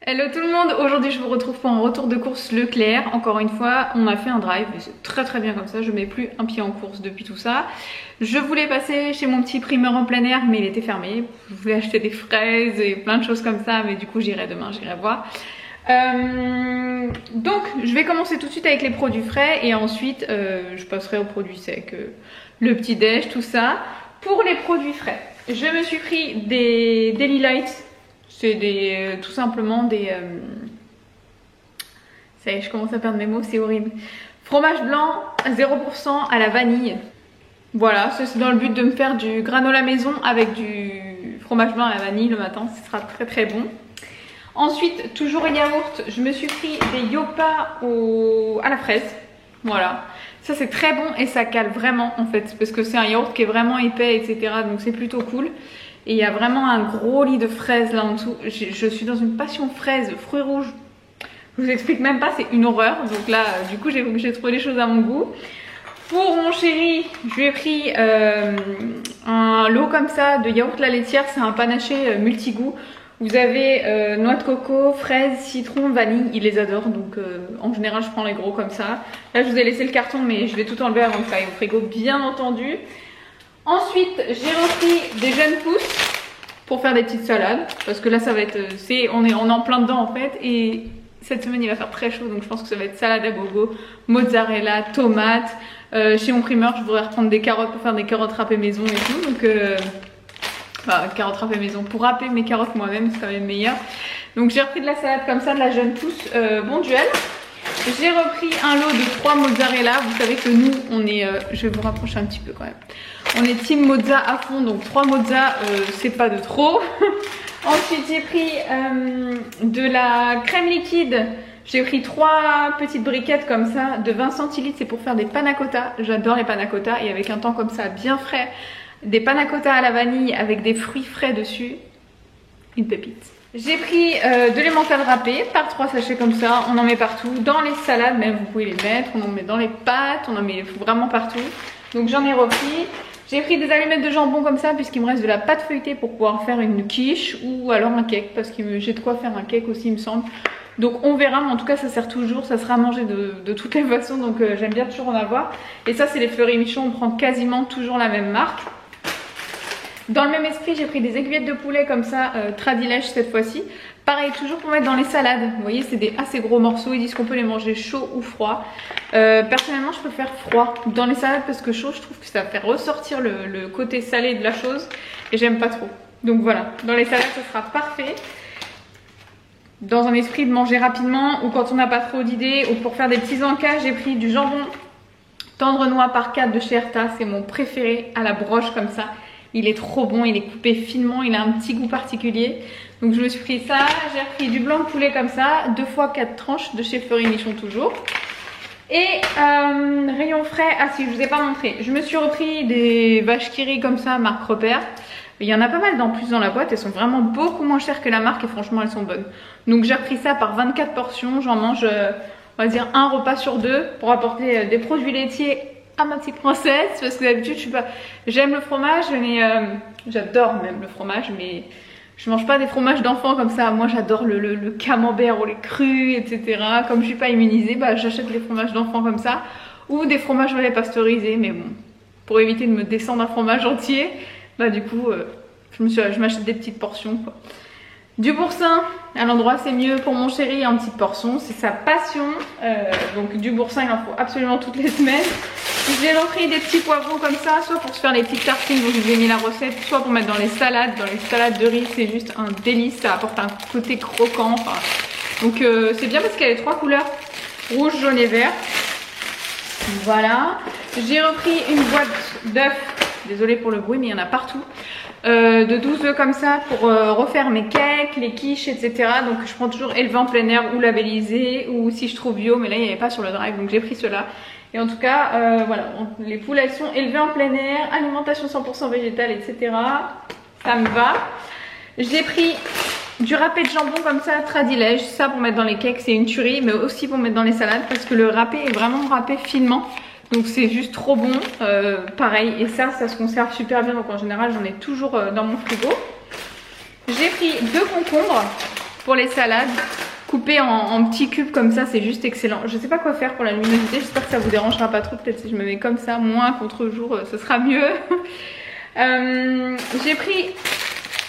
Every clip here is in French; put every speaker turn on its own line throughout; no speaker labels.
Hello tout le monde, aujourd'hui je vous retrouve pour un retour de course Leclerc. Encore une fois, on a fait un drive et c'est très bien comme ça, je mets plus un pied en course depuis tout ça. Je voulais passer chez mon petit primeur en plein air mais il était fermé. Je voulais acheter des fraises et plein de choses comme ça mais du coup j'irai demain, j'irai voir. Donc je vais commencer tout de suite avec les produits frais et ensuite je passerai aux produits secs, le petit déj, tout ça. Pour les produits frais, je me suis pris des Daily Lights. C'est tout simplement des... ça y est, je commence à perdre mes mots, c'est horrible. Fromage blanc à 0% à la vanille. Voilà, c'est dans le but de me faire du granola maison avec du fromage blanc à la vanille le matin. Ce sera très bon. Ensuite, toujours yaourt, je me suis pris des Yopa à la fraise. Voilà. Ça c'est très bon et ça cale vraiment en fait. Parce que c'est un yaourt qui est vraiment épais, etc. Donc c'est plutôt cool. Et il y a vraiment un gros lit de fraises là en dessous. Je suis dans une passion fraise, fruits rouges. Je vous explique même pas, c'est une horreur. Donc là, du coup, j'ai trouvé les choses à mon goût. Pour mon chéri, je lui ai pris un lot comme ça de yaourt la laitière. C'est un panaché multigoût. Vous avez noix de coco, fraises, citron, vanille. Il les adore. Donc en général, je prends les gros comme ça. Là, je vous ai laissé le carton, mais je vais tout enlever avant que ça aille au frigo, bien entendu. Ensuite, j'ai repris des jeunes pousses pour faire des petites salades. Parce que là, ça va être... on est en plein dedans en fait. Et cette semaine, il va faire très chaud. Donc je pense que ça va être salade à gogo, mozzarella, tomates. Chez mon primeur, je voudrais reprendre des carottes pour faire des carottes râpées maison et tout. Donc, enfin, carottes râpées maison. Pour râper mes carottes moi-même, c'est quand même meilleur. Donc j'ai repris de la salade comme ça, de la jeune pousse Bonduelle. J'ai repris un lot de 3 mozzarella. Vous savez que nous, on est... je vais vous rapprocher un petit peu quand même. On est team mozza à fond, donc 3 mozza, c'est pas de trop. Ensuite, j'ai pris de la crème liquide. J'ai pris 3 petites briquettes comme ça de 20 centilitres. C'est pour faire des panna cotta. J'adore les panna cotta. Et avec un temps comme ça, bien frais, des panna cotta à la vanille avec des fruits frais dessus. Une pépite. J'ai pris de l'emmental râpé par 3 sachets comme ça. On en met partout. Dans les salades, même, vous pouvez les mettre. On en met dans les pâtes. On en met vraiment partout. Donc j'en ai repris. J'ai pris des allumettes de jambon comme ça puisqu'il me reste de la pâte feuilletée pour pouvoir faire une quiche ou alors un cake parce que j'ai de quoi faire un cake aussi il me semble. Donc on verra, mais en tout cas ça sert toujours, ça sera mangé de toutes les façons, donc j'aime bien toujours en avoir. Et ça c'est les Fleury Michon, on prend quasiment toujours la même marque. Dans le même esprit, j'ai pris des aiguillettes de poulet comme ça, Tradilèche cette fois-ci. Pareil, toujours pour mettre dans les salades. Vous voyez, c'est des assez gros morceaux. Ils disent qu'on peut les manger chaud ou froid. Personnellement, je préfère froid dans les salades parce que chaud, je trouve que ça fait ressortir le côté salé de la chose. Et j'aime pas trop. Donc voilà, dans les salades, ça sera parfait. Dans un esprit de manger rapidement ou quand on n'a pas trop d'idées ou pour faire des petits encas, j'ai pris du jambon tendre noix par 4 de chez Erta. C'est mon préféré à la broche comme ça. Il est trop bon, il est coupé finement, il a un petit goût particulier. Donc je me suis pris ça, j'ai repris du blanc de poulet comme ça, 2 fois 4 tranches de chez Fleury Michon toujours. Et rayon frais, ah si je vous ai pas montré, je me suis repris des vaches qui rient comme ça, marque Repère. Il y en a pas mal en plus dans la boîte, elles sont vraiment beaucoup moins chères que la marque et franchement elles sont bonnes. Donc j'ai repris ça par 24 portions, j'en mange on va dire un repas sur 2 pour apporter des produits laitiers à ma petite princesse parce que d'habitude je suis pas... J'aime le fromage mais j'adore même le fromage mais je mange pas des fromages d'enfants comme ça. Moi j'adore le camembert ou les crus etc. Comme je suis pas immunisée, bah j'achète les fromages d'enfants comme ça ou des fromages au lait pasteurisé mais bon pour éviter de me descendre un fromage entier bah du coup je m'achète des petites portions quoi. Du boursin à l'endroit c'est mieux pour mon chéri en petites portions, c'est sa passion. Donc du boursin il en faut absolument toutes les semaines. J'ai repris des petits poivrons comme ça, soit pour se faire les petites tartines, donc je vous ai mis la recette, soit pour mettre dans les salades. Dans les salades de riz c'est juste un délice, ça apporte un côté croquant. Enfin, donc c'est bien parce qu'il y a les 3 couleurs, rouge, jaune et vert. Voilà, j'ai repris une boîte d'œufs, désolée pour le bruit mais il y en a partout. De 12 œufs comme ça pour refaire mes cakes, les quiches etc. Donc je prends toujours élevé en plein air ou labellisé ou si je trouve bio mais là il n'y avait pas sur le drive donc j'ai pris cela. Et en tout cas voilà, les poules elles sont élevées en plein air, alimentation 100% végétale etc. Ça me va. J'ai pris du râpé de jambon comme ça, Tradilège, ça pour mettre dans les cakes c'est une tuerie mais aussi pour mettre dans les salades parce que le râpé est vraiment râpé finement. Donc c'est juste trop bon, pareil, et ça se conserve super bien, donc en général j'en ai toujours dans mon frigo. J'ai pris 2 concombres, pour les salades. Coupé en petits cubes comme ça, c'est juste excellent. Je sais pas quoi faire pour la luminosité, j'espère que ça vous dérangera pas trop. Peut-être si je me mets comme ça, moins contre-jour, ce sera mieux. J'ai pris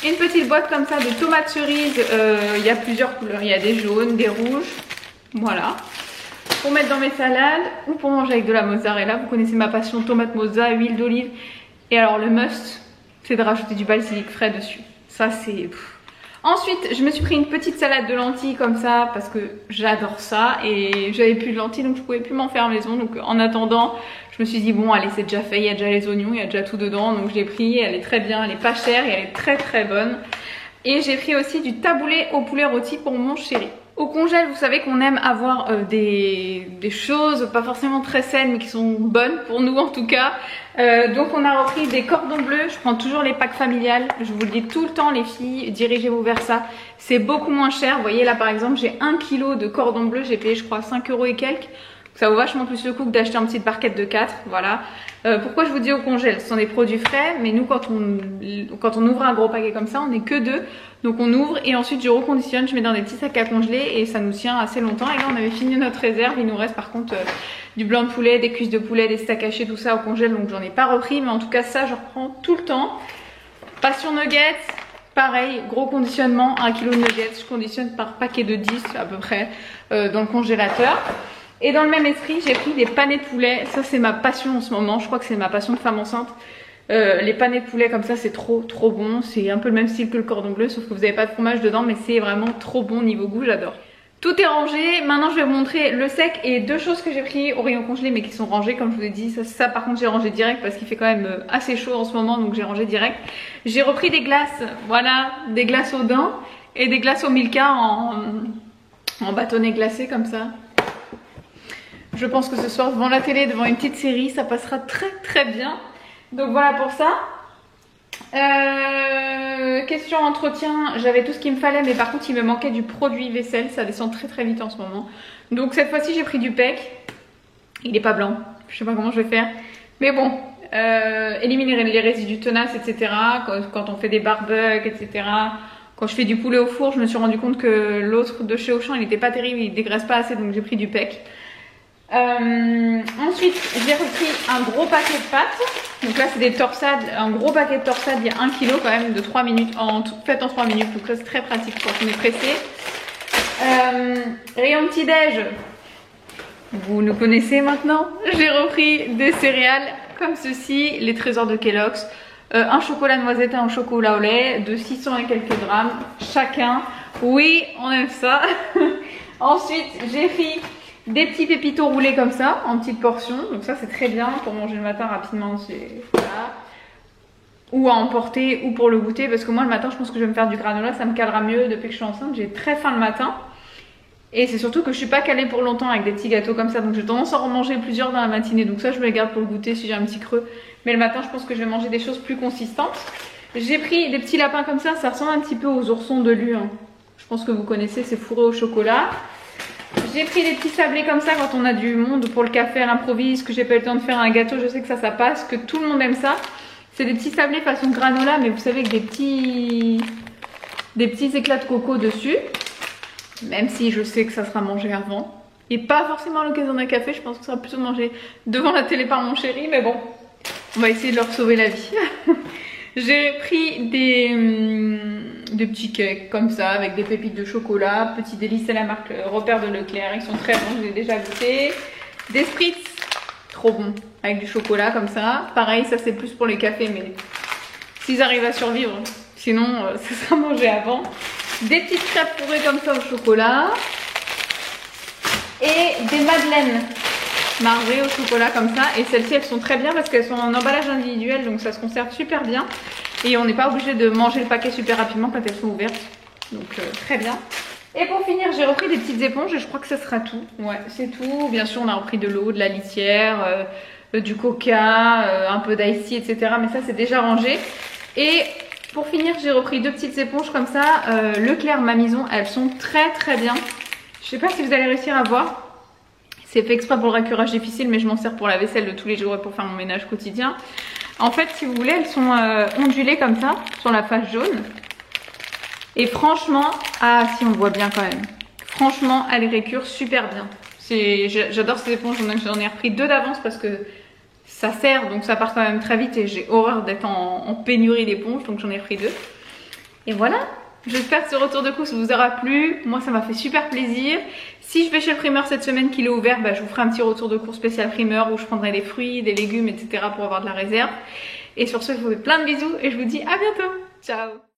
une petite boîte comme ça de tomates cerises. Il y a plusieurs couleurs, il y a des jaunes, des rouges. Voilà. Pour mettre dans mes salades ou pour manger avec de la mozzarella. Vous connaissez ma passion, tomate mozza, huile d'olive. Et alors le must, c'est de rajouter du basilic frais dessus. Ça c'est... Ensuite, je me suis pris une petite salade de lentilles comme ça parce que j'adore ça et j'avais plus de lentilles donc je pouvais plus m'en faire à la maison. Donc en attendant, je me suis dit bon allez c'est déjà fait, il y a déjà les oignons, il y a déjà tout dedans. Donc je l'ai pris, elle est très bien, elle est pas chère et elle est très très bonne. Et j'ai pris aussi du taboulé au poulet rôti pour mon chéri. Au congèle, vous savez qu'on aime avoir des choses pas forcément très saines mais qui sont bonnes pour nous en tout cas. Donc on a repris des cordons bleus, je prends toujours les packs familiales, je vous le dis tout le temps les filles, dirigez-vous vers ça. C'est beaucoup moins cher, vous voyez là par exemple j'ai 1 kg de cordons bleus, j'ai payé je crois 5 € et quelques. Ça vaut vachement plus le coup que d'acheter un petit barquette de 4, voilà. Pourquoi je vous dis au congèle, ce sont des produits frais, mais nous quand on ouvre un gros paquet comme ça, on n'est que 2. Donc on ouvre et ensuite je reconditionne, je mets dans des petits sacs à congeler et ça nous tient assez longtemps. Et là on avait fini notre réserve, il nous reste par contre du blanc de poulet, des cuisses de poulet, des steaks hachés, tout ça au congèle. Donc j'en ai pas repris, mais en tout cas ça je reprends tout le temps. Passion nuggets, pareil, gros conditionnement, 1 kg de nuggets, je conditionne par paquet de 10 à peu près dans le congélateur. Et dans le même esprit, j'ai pris des panais de poulet. Ça, c'est ma passion en ce moment. Je crois que c'est ma passion de femme enceinte. Les panais de poulet comme ça, c'est trop bon. C'est un peu le même style que le cordon bleu, sauf que vous n'avez pas de fromage dedans, mais c'est vraiment trop bon niveau goût, j'adore. Tout est rangé. Maintenant, je vais vous montrer le sec et 2 choses que j'ai pris au rayon congelé, mais qui sont rangées, comme je vous ai dit. Ça par contre, j'ai rangé direct parce qu'il fait quand même assez chaud en ce moment, donc j'ai rangé direct. J'ai repris des glaces, voilà, des glaces au daim et des glaces au Milka en bâtonnet glacé comme ça. Je pense que ce soir devant la télé, devant une petite série, ça passera très bien. Donc voilà pour ça. Question entretien, j'avais tout ce qu'il me fallait, mais par contre il me manquait du produit vaisselle, ça descend très vite en ce moment. Donc cette fois-ci j'ai pris du PEC. Il est pas blanc, je sais pas comment je vais faire. Mais bon, éliminer les résidus tenaces, etc. Quand on fait des barbecues, etc. Quand je fais du poulet au four, je me suis rendu compte que l'autre de chez Auchan il était pas terrible, il dégraisse pas assez, donc j'ai pris du PEC. Ensuite j'ai repris un gros paquet de pâtes. Donc là c'est des torsades, un gros paquet de torsades, il y a 1 kg quand même de 3 minutes, fait en 3 minutes, donc ça c'est très pratique quand on est pressé. Rayon petit déj, vous nous connaissez maintenant. J'ai repris des céréales comme ceci, les trésors de Kellogg's, un chocolat noisette et un chocolat au lait de 600 et quelques grammes chacun. Oui, on aime ça. Ensuite j'ai pris des petits pépitos roulés comme ça, en petites portions. Donc ça c'est très bien pour manger le matin rapidement. Voilà. Ou à emporter ou pour le goûter. Parce que moi le matin je pense que je vais me faire du granola. Ça me calera mieux depuis que je suis enceinte. J'ai très faim le matin. Et c'est surtout que je suis pas calée pour longtemps avec des petits gâteaux comme ça. Donc j'ai tendance à en manger plusieurs dans la matinée. Donc ça je me les garde pour le goûter si j'ai un petit creux. Mais le matin je pense que je vais manger des choses plus consistantes. J'ai pris des petits lapins comme ça. Ça ressemble un petit peu aux oursons de Lu. Hein. Je pense que vous connaissez, c'est fourré au chocolat. J'ai pris des petits sablés comme ça quand on a du monde pour le café à l'improviste, que j'ai pas eu le temps de faire un gâteau, je sais que ça passe, que tout le monde aime ça. C'est des petits sablés façon granola, mais vous savez, avec des petits éclats de coco dessus. Même si je sais que ça sera mangé avant. Et pas forcément à l'occasion d'un café, je pense que ça sera plutôt mangé devant la télé par mon chéri, mais bon, on va essayer de leur sauver la vie. J'ai pris des petits cakes comme ça avec des pépites de chocolat. Petit délice, c'est la marque Repère de Leclerc. Ils sont très bons, je les ai déjà goûtés. Des spritz, trop bons, avec du chocolat comme ça. Pareil, ça c'est plus pour les cafés, mais s'ils arrivent à survivre, sinon ça sera mangé avant. Des petites crêpes fourrées comme ça au chocolat. Et des madeleines marbrées au chocolat comme ça. Et celles-ci elles sont très bien parce qu'elles sont en emballage individuel, donc ça se conserve super bien. Et on n'est pas obligé de manger le paquet super rapidement quand elles sont ouvertes. Donc très bien. Et pour finir, j'ai repris des petites éponges et je crois que ça sera tout. Ouais, c'est tout. Bien sûr, on a repris de l'eau, de la litière, du coca, un peu d'ice tea, etc. Mais ça, c'est déjà rangé. Et pour finir, j'ai repris 2 petites éponges comme ça. Leclerc Mamison, elles sont très bien. Je sais pas si vous allez réussir à voir. C'est fait exprès pour le raccurage difficile, mais je m'en sers pour la vaisselle de tous les jours et pour faire mon ménage quotidien. En fait, si vous voulez, elles sont ondulées comme ça, sur la face jaune. Et franchement, ah si on voit bien quand même. Franchement, elle récure super bien. J'adore ces éponges, j'en ai repris 2 d'avance parce que ça sert, donc ça part quand même très vite et j'ai horreur d'être en pénurie d'éponges, donc j'en ai pris 2. Et voilà, j'espère que ce retour de course vous aura plu. Moi, ça m'a fait super plaisir. Si je vais chez le primeur cette semaine qu'il est ouvert, bah, je vous ferai un petit retour de course spécial primeur où je prendrai des fruits, des légumes, etc. pour avoir de la réserve. Et sur ce, je vous fais plein de bisous et je vous dis à bientôt. Ciao!